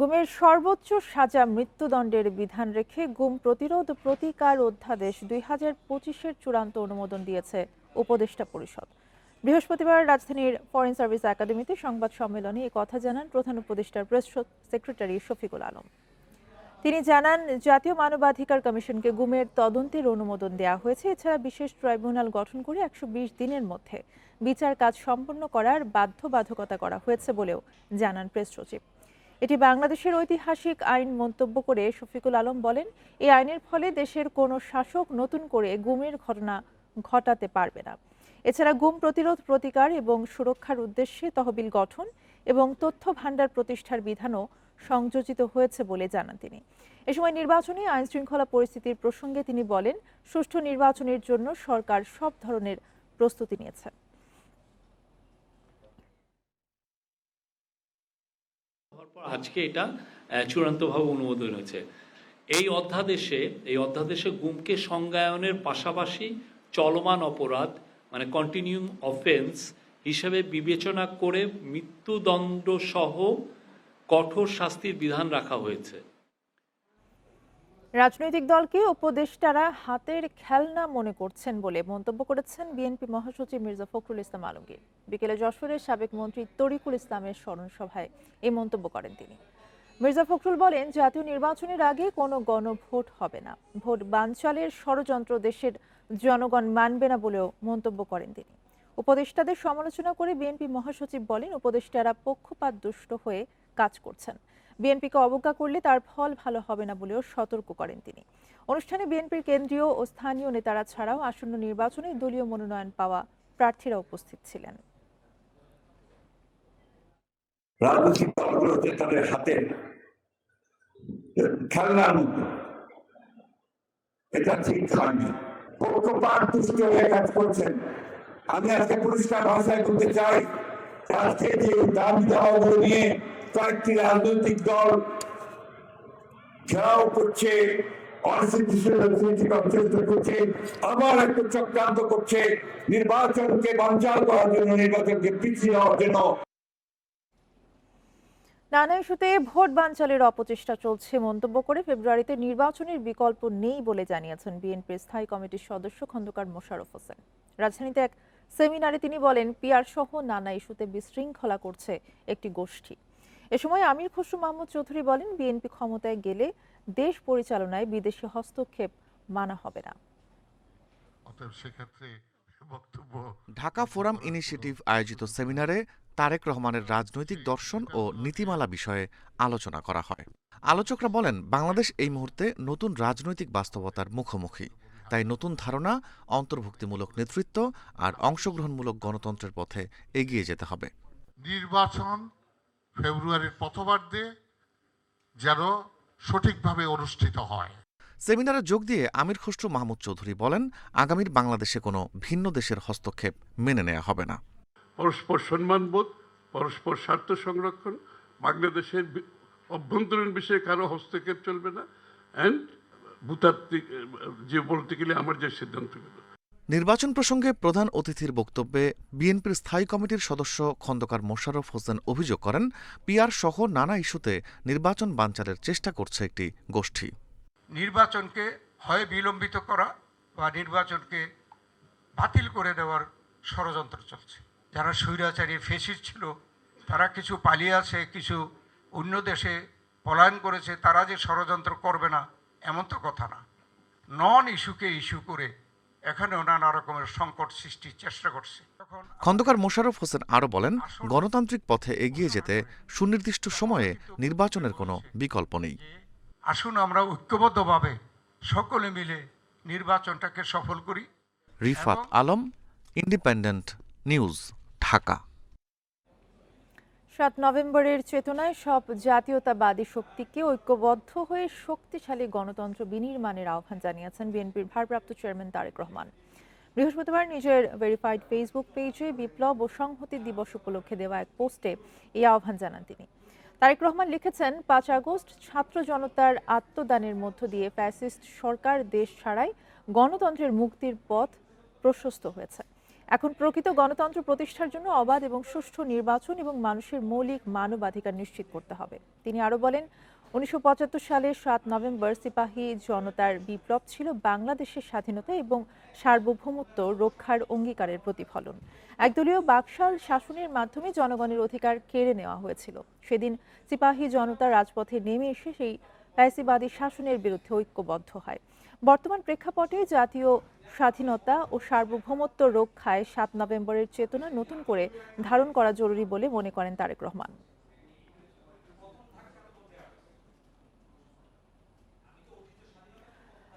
গুমের সর্বোচ্চ সাজা মৃত্যুদণ্ডের বিধান রেখে গুম প্রতিরোধ প্রতিকার অধ্যাদেশ 2025-এর চূড়ান্ত অনুমোদন দিয়েছে উপদেষ্টা পরিষদ। বৃহস্পতিবার রাজধানীর ফরেন সার্ভিস একাডেমিতে সংবাদ সম্মেলনে এ কথা জানান প্রধান উপদেষ্টার প্রেস সেক্রেটারি শফিকুল আলম। তিনি জানান, জাতীয় মানবাধিকার কমিশনকে গুমের তদন্তের অনুমোদন দেওয়া হয়েছে। এছাড়া বিশেষ ট্রাইব্যুনাল গঠন করে 120 দিনের মধ্যে বিচার কাজ সম্পন্ন করার বাধ্যবাধকতা করা হয়েছে বলেও জানান প্রেস সচিব। এটি বাংলাদেশের ঐতিহাসিক আইন মন্তব্য করে শফিকুল আলম বলেন, এই আইনের ফলে দেশের কোনো শাসক নতুন করে গুমের ঘটনা ঘটাতে পারবে না। এছাড়া গুম প্রতিরোধ প্রতিকার এবং সুরক্ষার উদ্দেশ্যে তহবিল গঠন এবং তথ্য ভাণ্ডার প্রতিষ্ঠার বিধানও সংযোজিত হয়েছে বলে জানান তিনি। এ সময় নির্বাচনী আইন শৃঙ্খলা পরিস্থিতির প্রসঙ্গে তিনি বলেন, সুষ্ঠু নির্বাচনের জন্য সরকার সব ধরনের প্রস্তুতি নিয়েছে। আজকে এটা চূড়ান্তভাবে অনুমোদন হয়েছে। এই অধ্যাদেশে গুমকে সংজ্ঞায়নের পাশাপাশি চলমান অপরাধ মানে কন্টিনিউইং অফেন্স হিসেবে বিবেচনা করে মৃত্যুদণ্ড সহ কঠোর শাস্তির বিধান রাখা হয়েছে। রাজনৈতিক দলকে উপদেষ্টারা হাতের খেলনা মনে করছেন বলে মন্তব্য করেছেন বিএনপি মহাসচিব মির্জা ফখরুল ইসলাম আলমগীর। বিকেলে যশোরের সাবেক মন্ত্রী তরিকুল ইসলামের স্মরণ সভায় এই মন্তব্য করেন তিনি। মির্জা ফখরুল বলেন, জাতীয় নির্বাচনের আগে কোনো গণভোট হবে না। ভোট বানচালের ষড়যন্ত্র দেশের জনগণ মানবে না বলেও মন্তব্য করেন তিনি। উপদেষ্টাদের সমালোচনা করে বিএনপি মহাসচিব বলেন, উপদেষ্টারা পক্ষপাত দুষ্ট হয়ে কাজ করছেন। বিএনপিকে অবজ্ঞা করলে তার ফল ভালো হবে না বলেও সতর্ক করেন তিনি। অনুষ্ঠানে বিএনপির কেন্দ্রীয় ও স্থানীয় নেতারা ছাড়াও আসন্ন নির্বাচনে দলীয় মনোনয়ন পাওয়া প্রার্থীরা উপস্থিত ছিলেন। রাজনৈতিক দলগুলো যে তাদের হাতে খেলনার মতো, এটা ঠিক হয়নি। পক্ষপাত দুষ্ট হয়ে কাজ করছেন। আমি আজকে পরিষ্কার ভাষায় বলতে চাই, আজকে যে দাবি দাওয়াগুলো নিয়ে কয়েকটি রাজনৈতিক দল ঘেরাও করছে, করছে, আবার একটা চক্রান্ত করছে নির্বাচনকে বানচাল করার জন্য, নির্বাচনকে পিছিয়ে দেওয়ার জন্য। নানা ইস্যুতে ভোট বানচালের অপচেষ্টা চলছে মন্তব্য করে ফেব্রুয়ারিতে নির্বাচনের বিকল্প নেই বলে জানিয়েছেন বিএনপির স্থায়ী কমিটির সদস্য খন্দকার মোশাররফ হোসেন। রাজধানীতে এক সেমিনারে তিনি বলেন, পিআর সহ নানা ইস্যুতে বিশৃঙ্খলা করছে একটি গোষ্ঠী। এ সময় আমির খসরু মাহমুদ চৌধুরী বলেন, বিএনপি ক্ষমতায় গেলে দেশ পরিচালনায় বিদেশি হস্তক্ষেপ মানা হবে না। ঢাকা ফোরাম ইনিশিয়েটিভ আয়োজিত সেমিনারে তারেক রহমানের রাজনৈতিক দর্শন ও নীতিমালা বিষয়ে আলোচনা করা হয়। আলোচকরা বলেন, বাংলাদেশ এই মুহূর্তে নতুন রাজনৈতিক বাস্তবতার মুখোমুখি। তাই নতুন ধারণা, অন্তর্ভুক্তিমূলক নেতৃত্ব আর অংশগ্রহণমূলক গণতন্ত্রের পথে এগিয়ে যেতে হবে। নির্বাচন ফেব্রুয়ারির প্রথমার্ধে যেন সঠিকভাবে অনুষ্ঠিত হয়। সেমিনারে যোগ দিয়ে আমির খসরু মাহমুদ চৌধুরী বলেন, আগামীর বাংলাদেশে কোনো ভিন্ন দেশের হস্তক্ষেপ মেনে নেওয়া হবে না। পরস্পর সম্মানবোধ, পরস্পর স্বার্থ সংরক্ষণ, বাংলাদেশের অভ্যন্তরীণ বিষয়ে কারো হস্তক্ষেপ চলবে না, অ্যান্ড ভূতাত্ত্বিক যে বলতে গেলে আমার যে সিদ্ধান্তগুলো। নির্বাচন প্রসঙ্গে প্রধান অতিথির বক্তব্যে বিএনপির স্থায়ী কমিটির সদস্য খন্দকার মোশাররফ হোসেন অভিযোগ করেন, পিআর সহ নানা ইস্যুতে নির্বাচন বানচালের চেষ্টা করছে একটি গোষ্ঠী। নির্বাচনকে হয় বিলম্বিত করা বা নির্বাচনকে বাতিল করে দেওয়ার ষড়যন্ত্র চলছে। যারা স্বৈরাচারী ফ্যাসিস্ট ছিল তারা কিছু পালিয়ে আছে, কিছু অন্য দেশে পলায়ন করেছে, তারা যে ষড়যন্ত্র করবে না এমন তো কথা না। নন ইস্যুকে ইস্যু করে এখানেও নানা রকমের সংকট সৃষ্টির চেষ্টা করছে। খন্দকার মোশাররফ হোসেন আরও বলেন, গণতান্ত্রিক পথে এগিয়ে যেতে সুনির্দিষ্ট সময়ে নির্বাচনের কোনো বিকল্প নেই। আসুন আমরা ঐক্যবদ্ধভাবে সকলে মিলে নির্বাচনটাকে সফল করি। Rifat Alam, independent news, Dhaka. 7 নভেম্বরের চেতনায় সব জাতীয়তাবাদী শক্তিকে ঐক্যবদ্ধ হয়ে শক্তিশালী গণতন্ত্র বিনির্মাণের আহ্বান জানিয়েছেন বিএনপির ভারপ্রাপ্ত চেয়ারম্যান তারেক রহমান। বৃহস্পতিবার নিজের ভেরিফাইড ফেসবুক পেজে বিপ্লব ও সংহতি দিবস উপলক্ষে দেওয়া এক পোস্টে এই আহ্বান জানান তিনি। তারেক রহমান লিখেছেন, 5 আগস্ট ছাত্র জনতার আত্মদানের মধ্য দিয়ে ফ্যাসিস্ট সরকার দেশ ছাড়াই গণতন্ত্রের মুক্তির পথ প্রশস্ত হয়েছে। এখন প্রকৃত গণতন্ত্র প্রতিষ্ঠার জন্য অবাধ এবং সুষ্ঠু নির্বাচন এবং মানুষের মৌলিক মানবাধিকার নিশ্চিত করতে হবে। তিনি আরো বলেন, 1975 সালের 7 নভেম্বর সিপাহী জনতার বিপ্লব ছিল বাংলাদেশের স্বাধীনতা এবং সার্বভৌমত্ব রক্ষার অঙ্গীকারের প্রতিফলন। একদলীয় বাকশাল শাসনের মাধ্যমে জনগণের অধিকার কেড়ে নেওয়া হয়েছিল। সেদিন সিপাহী জনতা রাজপথে নেমে এসে সেই ফ্যাসিবাদী শাসনের বিরুদ্ধে ঐক্যবদ্ধ হয়। বর্তমান প্রেক্ষাপটে জাতীয় স্বাধীনতা ও সার্বভৌমত্ব রক্ষায় 7 নভেম্বরের চেতনা নতুন করে ধারণ করা জরুরি বলে মনে করেন তারেক রহমান।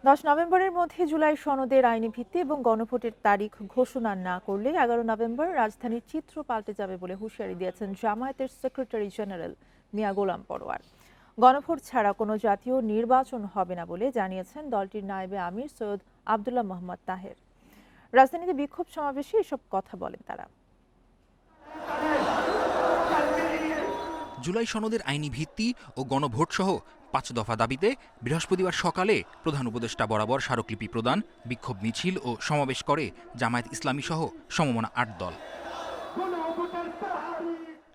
10 নভেম্বরের মধ্যে জুলাই সনদের আইনি ভিত্তি এবং গণভোটের তারিখ ঘোষণা না করলে 11 নভেম্বর রাজধানীর চিত্র পাল্টে যাবে বলে হুঁশিয়ারি দিয়েছেন জামায়াতের সেক্রেটারি জেনারেল মিয়া গোলাম পরোয়ার। গণভোট ছাড়া কোনো জাতীয় নির্বাচন হবে না বলে জানিয়েছেন দলটির নায়েবে আমির সৈয়দ আব্দুল্লাহ মোহাম্মদ তাহের। রাজধানীতে বিক্ষোভ সমাবেশে এসব কথা বলেন তারা। জুলাই সনদের আইনি ভিত্তি ও গণভোট সহ 5 দফা দাবিতে বৃহস্পতিবার সকালে প্রধান উপদেষ্টা বরাবর স্মারকলিপি প্রদান, বিক্ষোভ মিছিল ও সমাবেশ করে জামায়াত ইসলামী সহ সমমনা 8 দল।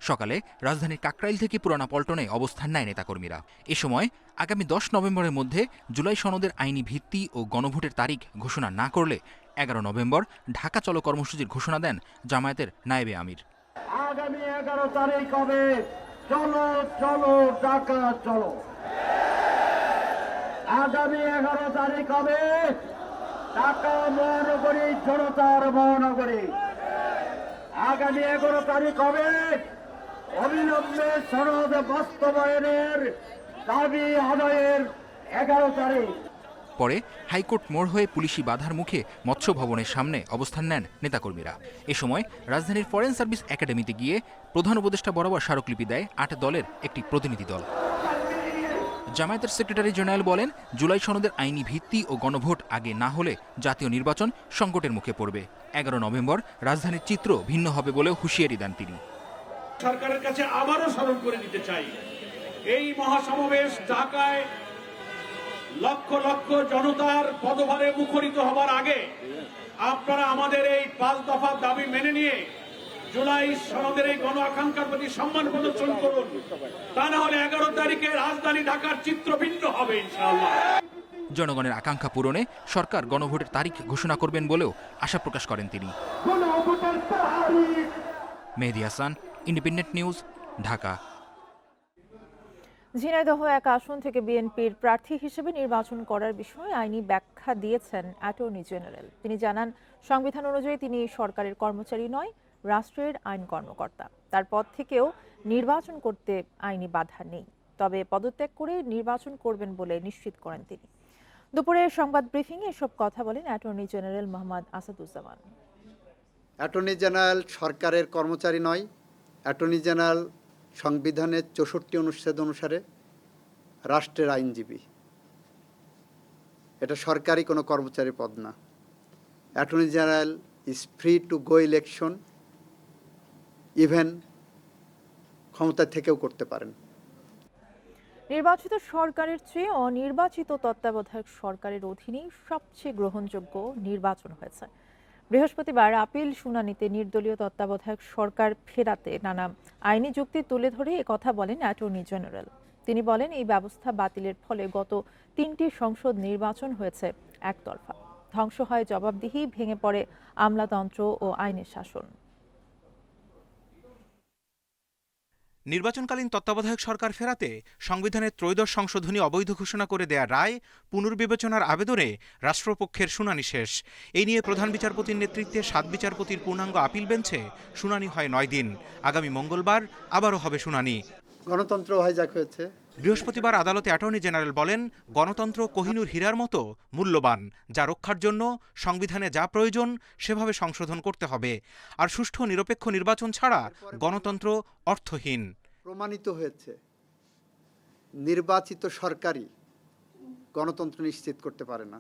সকালে রাজধানীর কাকরাইল থেকে পুরানা পল্টনে অবস্থান নেয় নেতাকর্মীরা। এ সময় আগামী 10 নভেম্বরের মধ্যে জুলাই সনদের আইনি ভিত্তি ও গণভোটের তারিখ ঘোষণা না করলে 11 নভেম্বর ঢাকা চলো কর্মসূচির ঘোষণা দেন জামায়াতের নায়েবে আমির। আগামী 11 তারিখ হবে চলো চলো ঢাকা চলো। আগামী 11 তারিখ হবে ঢাকা মহানগরী জনতার মহানগরী। আগামী 11 তারিখ হবে অবিলম্বে সনদ বাস্তবায়নের দাবি আদায়ের 11 তারিখ। পরে হাইকোর্ট মোড় হয়ে পুলিশি বাধার মুখে মৎস্য ভবনের সামনে অবস্থান নেন নেতাকর্মীরা। এ সময় রাজধানীর ফরেন সার্ভিস একাডেমিতে গিয়ে প্রধান উপদেষ্টা বরাবর স্মারকলিপি দেয় 8 দলের একটি প্রতিনিধি দল। জামায়াতের সেক্রেটারি জেনারেল বলেন, জুলাই সনদের আইনি ভিত্তি ও গণভোট আগে না হলে জাতীয় নির্বাচন সংকটের মুখে পড়বে। 11 নভেম্বর রাজধানীর চিত্র ভিন্ন হবে বলেও হুঁশিয়ারি দেন তিনি। সরকারের কাছে আবারও স্মরণ করে দিতে চাই, এই মহাসমাবেশ ঢাকায় লক্ষ লক্ষ জনতার পদভারে মুখরিত হবার আগে আপনারা আমাদের এই 5 দফা দাবি মেনে নিয়ে জুলাই সনদের এই গণ আকাঙ্ক্ষার প্রতি সম্মান প্রদর্শন করুন। তা না হলে 11 তারিখে রাজধানী ঢাকার চিত্র ভিন্ন হবে ইনশাআল্লাহ। জনগণের আকাঙ্ক্ষা পূরণে সরকার গণভোটের তারিখ ঘোষণা করবেন বলেও আশা প্রকাশ করেন তিনি। মেহেদী হাসান, ইন্ডিপেন্ডেন্ট নিউজ, ঢাকা। ঝিনাইদহ 1 আসন থেকে বিএনপির প্রার্থী হিসেবে নির্বাচন করার বিষয়ে আইনি ব্যাখ্যা দিয়েছেন অ্যাটর্নি জেনারেল। তিনি জানান, সংবিধান অনুযায়ী তিনি সরকারের কর্মচারী নয়, রাষ্ট্রের আইন কর্মকর্তা। তার পদ থেকেও নির্বাচন করতে আইনি বাধা নেই, তবে পদত্যাগ করে নির্বাচন করবেন বলে নিশ্চিত করেন তিনি। দুপুরে সংবাদ ব্রিফিংয়ে এসব কথা বলেন attorney general Mohammad Asaduzzaman. Attorney general সরকারের কর্মচারী নয়। অ্যাটর্নি জেনারেল সংবিধানের 64 অনুচ্ছেদ অনুসারে রাষ্ট্রের আইনজীবী। এটা সরকারি কোনো কর্মচারী পদ না। Attorney general is free to go election, even ক্ষমতা থেকেও করতে পারেন। নির্বাচিত সরকারের চেয়ে অনির্বাচিত তত্ত্বাবধায়ক সরকারের অধীনেই সবচেয়ে গ্রহণযোগ্য নির্বাচন হয়েছে। বৃহস্পতিবার আপিল শুনানিতে নির্দলীয় তত্ত্বাবধায়ক সরকার ফেরাতে নানা আইনি যুক্তি তুলে ধরে একথা বলেন অ্যাটর্নি জেনারেল। তিনি বলেন, এই ব্যবস্থা বাতিলের ফলে গত 3টি সংসদ নির্বাচন হয়েছে একতরফা। ধ্বংস হয় জবাবদিহি, ভেঙে পড়ে আমলাতন্ত্র ও আইনের শাসন। নির্বাচনকালীন তত্ত্বাবধায়ক সরকার ফেরাতে সংবিধানের ত্রয়োদশ সংশোধনী অবৈধ ঘোষণা করে দেয়া রায় পুনর্বিবেচনার আবেদনে রাষ্ট্রপক্ষের শুনানি শেষ। এই নিয়ে প্রধান বিচারপতির নেতৃত্বে 7 বিচারপতির পূর্ণাঙ্গ আপিল বেঞ্চে শুনানি হয় 9 দিন। আগামী মঙ্গলবার আবারও হবে শুনানি। গণতন্ত্র হাইজ্যাক হয়েছে। বৃহস্পতিবার আদালতে অ্যাটর্নি জেনারেল বলেন, গণতন্ত্র কোহিনূর হীরার মতো মূল্যবান, যা রক্ষার জন্য সংবিধানে যা প্রয়োজন সেভাবে সংশোধন করতে হবে। আর সুষ্ঠু নিরপেক্ষ নির্বাচন ছাড়া গণতন্ত্র অর্থহীন। প্রমাণিত হয়েছে নির্বাচিত সরকারই গণতন্ত্র নিশ্চিত করতে পারে না।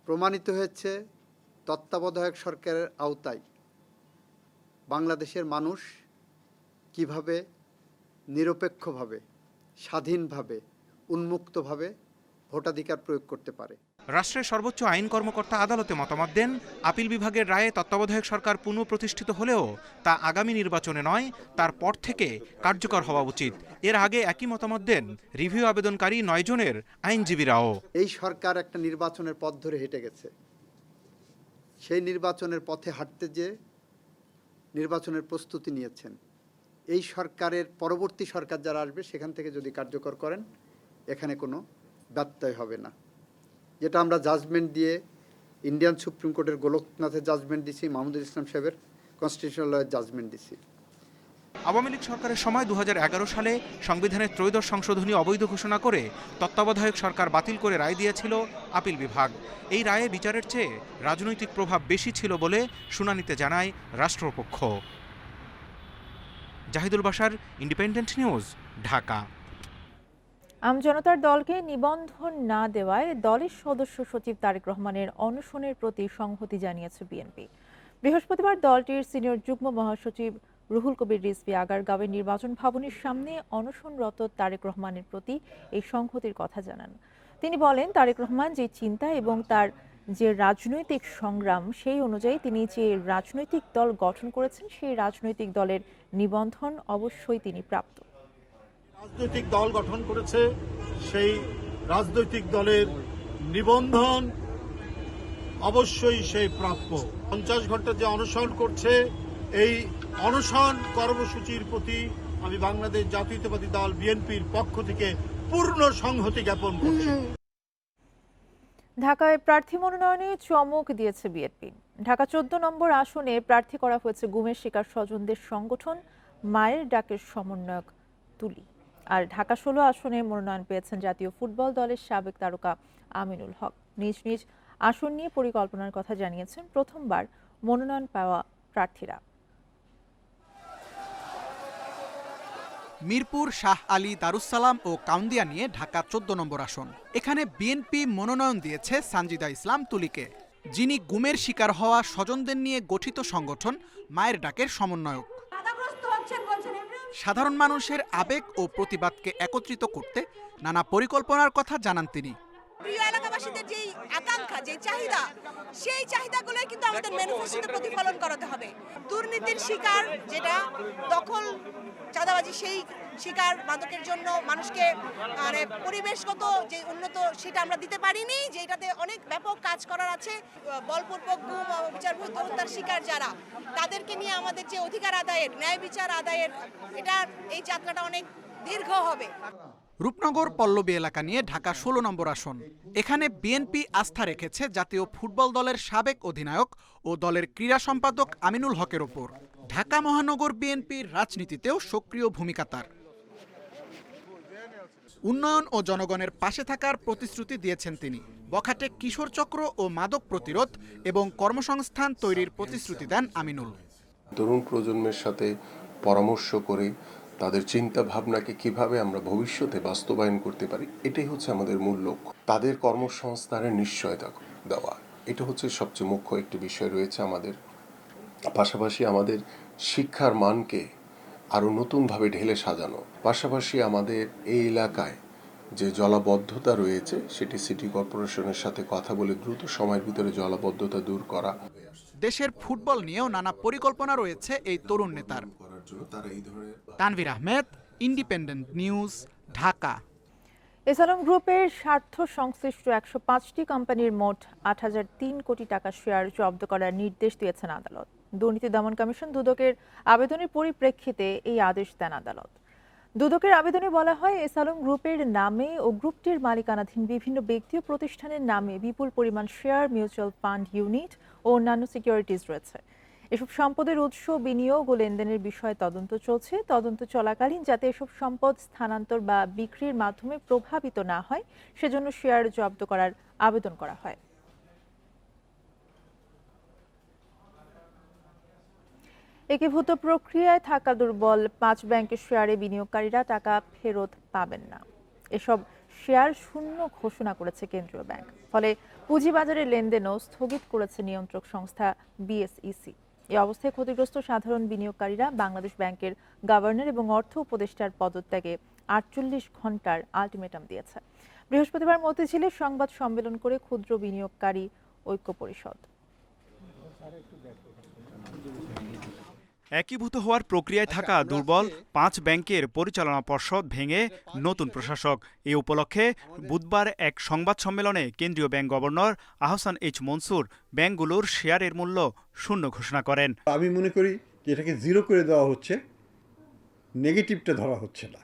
প্রমাণিত হয়েছে তত্ত্বাবধায়ক সরকারের আওতায় বাংলাদেশের মানুষ কিভাবে নিরপেক্ষভাবে, স্বাধীনভাবে, উন্মুক্তভাবে ভোটাধিকার প্রয়োগ করতে পারে। রাষ্ট্রের সর্বোচ্চ আইন কর্মকর্তা আদালতে মতামত দেন, আপিল বিভাগের রায়ে তত্ত্বাবধায়ক সরকার পুনঃপ্রতিষ্ঠিত হলেও তা আগামী নির্বাচনে নয়, তার পর থেকে কার্যকর হওয়া উচিত। এর আগে একই মতামত দেন রিভিউ আবেদনকারী 9 জনের আইনজীবীরাও। এই সরকার একটা নির্বাচনের পথ ধরে হেঁটে গেছে, সেই নির্বাচনের পথে হাঁটতে যে নির্বাচনের প্রস্তুতি নিয়েছেন। এই সরকারের পরবর্তী সরকার যারা আসবে সেখান থেকে যদি কার্যকর করেন, এখানে কোনো ব্যত্যয় হবে না। যেটা আমরা জাজমেন্ট দিয়ে ইন্ডিয়ান সুপ্রিম কোর্টের গোলকনাথের জাজমেন্ট দিছি, মাহমুদুল ইসলাম সাহেবের কনস্টিটিউশনাল লয়ের জাজমেন্ট দিছি। আওয়ামী লীগ সরকারের সময় 2011 সালে সংবিধানের ত্রয়োদশ সংশোধনী অবৈধ ঘোষণা করে তত্ত্বাবধায়ক সরকার বাতিল করে রায় দিয়েছিল আপিল বিভাগ। এই রায়ে বিচারের চেয়ে রাজনৈতিক প্রভাব বেশি ছিল বলে শুনানিতে জানায় রাষ্ট্রপক্ষ। Zahidul Bashar, Independent news, Dhaka. আমজনতার দলকে নিবন্ধন না দেওয়ায় দলের সদস্য সচিব তারেক রহমানের অনশনের প্রতি সংহতি জানিয়েছে বিএনপি। বৃহস্পতিবার দলটির সিনিয়র যুগ্ম মহাসচিব রুহুল কবির রিজভী আগারগাঁওয়ের নির্বাচন ভবনের সামনে অনশনরত তারেক রহমানের প্রতি এই সংহতির কথা জানান। তিনি বলেন, তারেক রহমান যে চিন্তা এবং তার যে রাজনৈতিক সংগ্রাম, সেই অনুযায়ী তিনি যে রাজনৈতিক দল গঠন করেছেন, সেই রাজনৈতিক দলের নিবন্ধন অবশ্যই তিনি প্রাপ্ত। রাজনৈতিক দল গঠন করেছে, সেই রাজনৈতিক দলের নিবন্ধন অবশ্যই সেই প্রাপ্য। 50 ঘন্টা যে অনশন করছে, এই অনশন কর্মসূচির প্রতি আমি বাংলাদেশ জাতীয়তাবাদী দল বিএনপির পক্ষ থেকে পূর্ণ সংহতি জ্ঞাপন করছি। ঢাকায় প্রার্থী মনোনয়নে চমক দিয়েছে বিএনপি। ঢাকা 14 নম্বর আসনে প্রার্থী করা হয়েছে গুমের শিকার স্বজনদের সংগঠন মায়ের ডাকের সমন্বয়ক তুলি। আর ঢাকা 16 আসনে মনোনয়ন পেয়েছেন জাতীয় ফুটবল দলের সাবেক তারকা আমিনুল হক। নিজ নিজ আসন নিয়ে পরিকল্পনার কথা জানিয়েছেন প্রথমবার মনোনয়ন পাওয়া প্রার্থীরা। মিরপুর, শাহ আলী, দারুসালাম ও কাউন্দিয়া নিয়ে ঢাকা 14 নম্বর আসন। এখানে বিএনপি মনোনয়ন দিয়েছে সানজিদা ইসলাম তুলিকে, যিনি গুমের শিকার হওয়া স্বজনদের নিয়ে গঠিত সংগঠন মায়ের ডাকের সমন্বয়ক। সাধারণ মানুষের আবেগ ও প্রতিবাদকে একত্রিত করতে নানা পরিকল্পনার কথা জানান তিনি। প্রিয় এলাকাবাসীদের যেই আকাঙ্ক্ষা, যে চাহিদা, সেই চাহিদাগুলো কিন্তু আমাদের ম্যানিফেস্টোতে প্রতিফলন করাতে হবে। দুর্নীতির শিকার যেটা দখল, চাঁদাবাজি, সেই শিকার, মাদকের জন্য মানুষকে মানে পরিবেশগত যে উন্নত সেটা আমরা দিতে পারিনি, যেটাতে অনেক ব্যাপক কাজ করার আছে। বলপূর্বক গুম, বিচার বহির্ভূত হত্যার শিকার যারা, তাদেরকে নিয়ে আমাদের যে অধিকার আদায়ের, ন্যায় বিচার আদায়ের, এটা এই যাত্রাটা অনেক দীর্ঘ হবে। রূপনগর পল্লবী এলাকা নিয়ে ঢাকা 16 নম্বর আসন। এখানে বিএনপি আস্থা রেখেছে জাতীয় ফুটবল দলের সাবেক অধিনায়ক ও দলের ক্রীড়া সম্পাদক আমিনুল হকের ওপর। ঢাকা মহানগর বিএনপির রাজনীতিতেও সক্রিয় ভূমিকা তার। উন্নয়ন ও জনগণের পাশে থাকার প্রতিশ্রুতি দিয়েছেন তিনি। বখাটে কিশোর চক্র ও মাদক প্রতিরোধ এবং কর্মসংস্থান তৈরির প্রতিশ্রুতি দেন আমিনুল। তরুণ প্রজন্মের সাথে পরামর্শ করে তাদের চিন্তা ভাবনাকে কিভাবে আমরা ভবিষ্যতে বাস্তবায়ন করতে পারি, এটাই হচ্ছে আমাদের মূল লক্ষ্য। তাদের কর্মসংস্থানের নিশ্চয়তা দেওয়া, এটা হচ্ছে সবচেয়ে মুখ্য একটি বিষয় রয়েছে আমাদের। পাশাপাশি আমাদের শিক্ষার মানকে আরও নতুনভাবে ঢেলে সাজানো, পাশাপাশি আমাদের এই এলাকায় যে জলাবদ্ধতা রয়েছে সেটি সিটি কর্পোরেশনের সাথে কথা বলে দ্রুত সময়ের ভিতরে জলাবদ্ধতা দূর করা। দেশের ফুটবল নিয়েও নানা পরিকল্পনা রয়েছে এই তরুণ নেতার। Tanvir Ahmed, independent news, Dhaka. এসালম গ্রুপের স্বার্থ সংশ্লিষ্ট 105টি কোম্পানির মোট 8,003 কোটি টাকা শেয়ার জব্দ করার নির্দেশ দিয়েছেন আদালত। দুর্নীতি দমন কমিশন দুদকের আবেদনের পরিপ্রেক্ষিতে এই আদেশ দেন আদালত। দুদকের আবেদনে বলা হয়, এসালম গ্রুপের নামে ও গ্রুপটির মালিকানাধীন বিভিন্ন ব্যক্তি ও প্রতিষ্ঠানের নামে বিপুল পরিমাণ শেয়ার, মিউচুয়াল ফান্ড ইউনিট ও অন্যান্য সিকিউরিটিজ রয়েছে। এসব সম্পদের উৎস, বিনিয়োগ ও লেনদেনের বিষয়ে তদন্ত চলছে। তদন্ত চলাকালীন যাতে এসব সম্পদ স্থানান্তর বা বিক্রির মাধ্যমে প্রভাবিত না হয়, সেজন্য শেয়ার জব্দ করার আবেদন করা হয়। একীভূত প্রক্রিয়ায় থাকা দুর্বল 5 ব্যাংকের শেয়ারে বিনিয়োগকারীরা টাকা ফেরত পাবেন না। এসব শেয়ার শূন্য ঘোষণা করেছে কেন্দ্রীয় ব্যাংক। ফলে পুঁজিবাজারের লেনদেনও স্থগিত করেছে নিয়ন্ত্রক সংস্থা বিএসইসি। এই অবস্থায় ক্ষতিগ্রস্ত সাধারণ বিনিয়োগকারীরা বাংলাদেশ ব্যাংকের গভর্নর এবং অর্থ উপদেষ্টার পদত্যাগে 48 ঘন্টার আলটিমেটাম দিয়েছে। বৃহস্পতিবার মতিঝিলে সংবাদ সম্মেলন করে ক্ষুদ্র বিনিয়োগকারী ঐক্য পরিষদ। একীভূত হওয়ার প্রক্রিয়ায় থাকা দুর্বল 5 ব্যাংকের পরিচালনা পর্ষদ ভেঙে নতুন প্রশাসক। এ উপলক্ষে বুধবার এক সংবাদ সম্মেলনে কেন্দ্রীয় bank governor Ahsan H Mansur ব্যাংকগুলোর শেয়ারের মূল্য শূন্য ঘোষণা করেন। আমি মনে করি যে এটাকে জিরো করে দেওয়া হচ্ছে, নেগেটিভটা ধরা হচ্ছে না,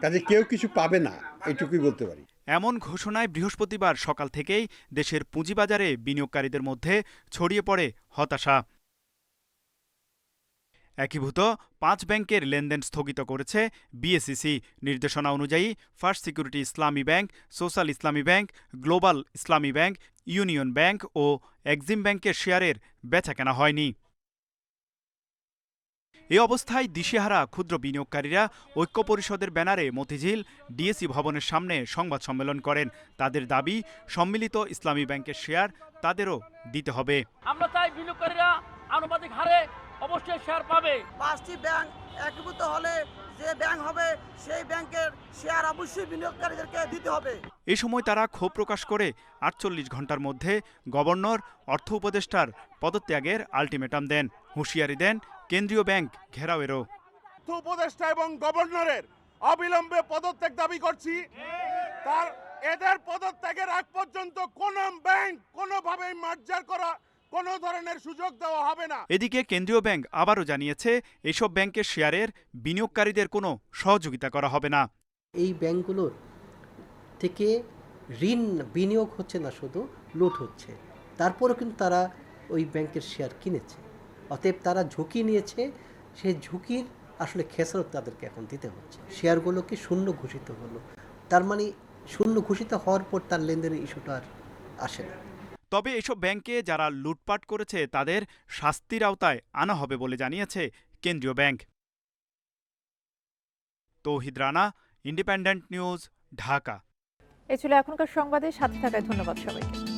কাজে কেউ কিছু পাবে না, এইটুকুই বলতে পারি। এমন ঘোষণায় বৃহস্পতিবার সকাল থেকেই দেশের পুঁজিবাজারে বিনিয়োগকারীদের মধ্যে ছড়িয়ে পড়ে হতাশা। একীভূত 5 ব্যাংকের লেনদেন স্থগিত করেছে বিএসইসি। নির্দেশনা অনুযায়ী ফার্স্ট সিকিউরিটি ইসলামী ব্যাংক, সোশ্যাল ইসলামী ব্যাংক, গ্লোবাল ইসলামী ব্যাংক, ইউনিয়ন ব্যাংক ও এক্সিম ব্যাংকের শেয়ারের বেচাকেনা হয়নি। এ অবস্থায় দিশেহারা ক্ষুদ্র বিনিয়োগকারীরা ঐক্য পরিষদের ব্যানারে মতিঝিল ডিএসি ভবনের সামনে সংবাদ সম্মেলন করেন। তাদের দাবি, সম্মিলিত ইসলামী ব্যাংকের শেয়ার তাদেরও দিতে হবে। আমরা চাই বিনিয়োগকারীরা আনুপাতিক হারে অবশ্যই শেয়ার পাবে। 5টি ব্যাংক একীভূত হলে যে ব্যাংক হবে সেই ব্যাংকের শেয়ার অবশ্যই বিনিয়োগকারীদেরকে দিতে হবে। এ সময় তারা ক্ষোভ প্রকাশ করে 48 ঘন্টার মধ্যে গভর্নর, অর্থ উপদেষ্টার পদত্যাগের আলটিমেটাম দেন। হুঁশিয়ারি দেন কেন্দ্রীয় ব্যাংক ঘেরাওয়েরও। অর্থ উপদেষ্টা এবং গভর্নরের অবিলম্বে পদত্যাগ দাবি করছি। এদের পদত্যাগের আগ পর্যন্ত কোন ব্যাংক কোনোভাবেই মার্জার করা কোনো ধরনের সুযোগ দেওয়া হবে না। এদিকে কেন্দ্রীয় ব্যাংক আবারও জানিয়েছে, এসব ব্যাংকের শেয়ারের বিনিয়োগকারীদের কোনো সহযোগিতা করা হবে না। এই ব্যাংকগুলোর থেকে ঋণ বিনিয়োগ হচ্ছে না, শুধু লুট হচ্ছে। তারপরেও কিন্তু তারা ওই ব্যাংকের শেয়ার কিনেছে, অতএব তারা ঝুঁকি নিয়েছে, সেই ঝুঁকির আসলে খেসারত তাদেরকে এখন দিতে হচ্ছে। শেয়ারগুলোকে শূন্য ঘোষিত হলো, তার মানে শূন্য ঘোষিত হওয়ার পর তার লেনদেনের ইস্যুটা আর আসে না। তবে এসব ব্যাংকে যারা লুটপাট করেছে তাদের শাস্তির আওতায় আনা হবে বলে জানিয়েছে কেন্দ্রীয় ব্যাংক। তৌহিদ রানা, ইন্ডিপেন্ডেন্ট নিউজ, ঢাকা। এ ছিল এখনকার সংবাদে সাথে থাকায় ধন্যবাদ সবাইকে।